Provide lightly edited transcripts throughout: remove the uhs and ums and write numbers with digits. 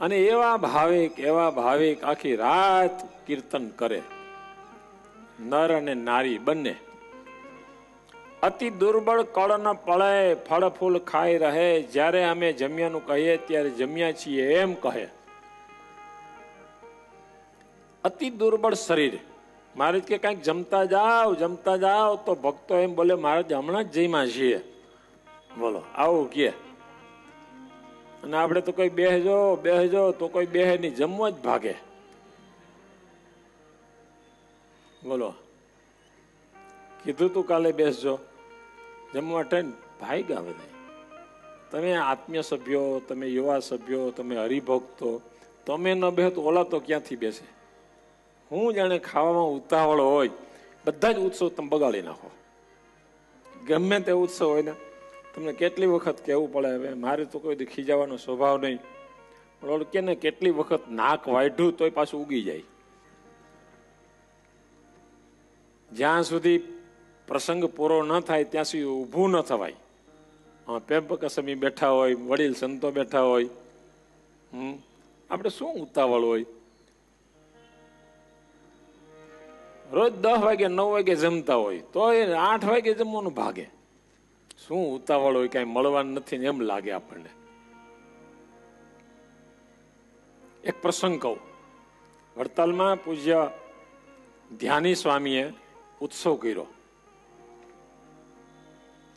અને એવા ભાવિક આખી રાત કીર્તન કરે, નર અને નારી બંને. અતિ દુર્બળ કળ ન પળે, ફળ ફૂલ ખાઈ રહે. જ્યારે અમે જમ્યાનું કહીએ ત્યારે જમ્યા છીએ એમ કહે. અતિ દુર્બળ શરીર. મહારાજ કે કઈક જમતા જાઓ તો ભક્તો એમ બોલે મહારાજ હમણાં જ જમ્યા છીએ, બોલો આવું કે. અને આપણે તો કોઈ બેહજો તો કોઈ બેહે નહીં, જમવા જ ભાગે. બોલો કીધું તું કાલે બેસજો, જમવા ટાઈમ ભાગ્યા બધા. તમે આત્મીય સભ્યો, તમે યુવા સભ્યો, તમે હરિભક્તો, તમે ન બેહો તો ઓલા તો ક્યાંથી બેસે? હું જાણે ખાવામાં ઉતાવળ હોય, બધા જ ઉત્સવ તમે બગાડી નાખો. ગમે તે ઉત્સવ હોય ને, તમને કેટલી વખત કહેવું પડે. હવે મારે તો કોઈ ખીજાવાનો સ્વભાવ નહીં, પણ ઓલું કે ને કેટલી વખત નાક વાઢ્યું તોય પાછું ઉગી જાય. જ્યાં સુધી પ્રસંગ પૂરો ન થાય ત્યાં સુધી ઊભું ન થવાય. પેપકસમી બેઠા હોય, વડીલ સંતો બેઠા હોય, આપણે શું ઉતાવળ હોય? રોજ 10 વાગે 9 વાગે જમતા હોય તો 8 વાગે જમવાનું ભાગે. શું ઉતાવળ હોય? કઈ મળવાનું નથી ને એમ લાગે આપણને. એક પ્રસંગ કહું. વડતાલમાં પૂજ્ય ધ્યાની સ્વામીએ ઉત્સવ કર્યો.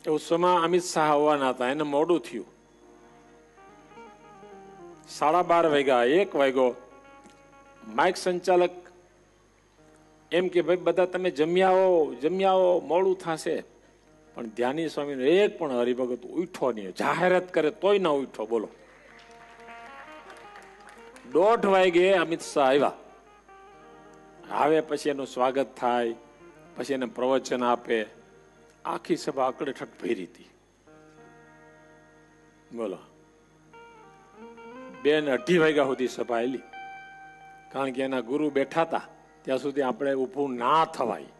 એ ઉત્સવમાં અમિત શાહ આવવાના હતા, એને મોડું થયું. 12:30 વાગ્યા, 1 વાગ્યો. માઇક સંચાલક એમ કે ભાઈ બધા તમે જમ્યા આવો, મોડું થશે. પણ ધ્યાની સ્વામીનો એક પણ હરિભગત ઉઠો નહીં, જાહેરાત કરે તોય ના ઉઠો. બોલો 1:30 વાગે અમિત શાહ આવ્યા. આવે પછી એનું સ્વાગત થાય, પછી એને પ્રવચન આપે. આખી સભા અકડેઠઠ ભરી હતી. બોલો 2:30 વાગ્યા સુધી સભા આવેલી. કારણ કે એના ગુરુ બેઠા હતા ત્યાં સુધી આપણે ઊભું ના થવાય.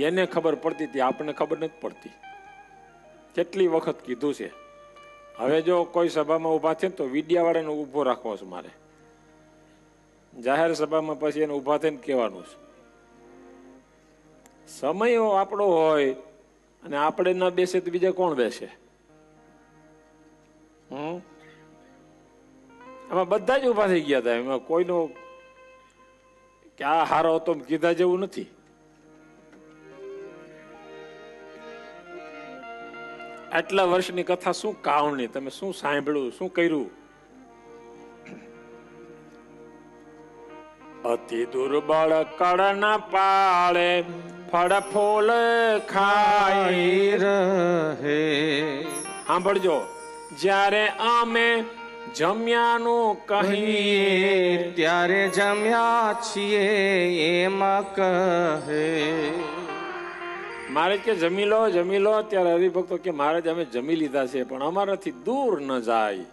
એને ખબર પડતી હતી, આપણને ખબર નથી પડતી. કેટલી વખત કીધું છે. હવે જો કોઈ સભામાં ઊભા છે ને તો વીડિયાવાળાને ઊભો રાખવો છે મારે. જાહેર સભામાં પછી એને ઊભા થઈને કહેવાનું છે. સમય આપણો હોય અને આપણે ન બેસે તો બીજા કોણ બેસે? આમાં બધા જ ઊભા થઈ ગયા હતા. એમાં કોઈનો કે આ હારો હતો કીધા જેવું નથી. આટલા વર્ષની કથા શું કાવણી, તમે શું સાંભળ્યું, શું કર્યું? અતિ દુર્બળ કળના પાળે, ફળ ફૂલ ખાઈ રહે. સાંભળજો. જ્યારે અમે જમ્યાનું કહીએ ત્યારે જમ્યા છીએ એમ કહે. મહારાજ કે જમી લો. ત્યારે હરિભક્તો કે મહારાજ અમે જમી લીધા છે પણ અમારાથી દૂર ન જાય.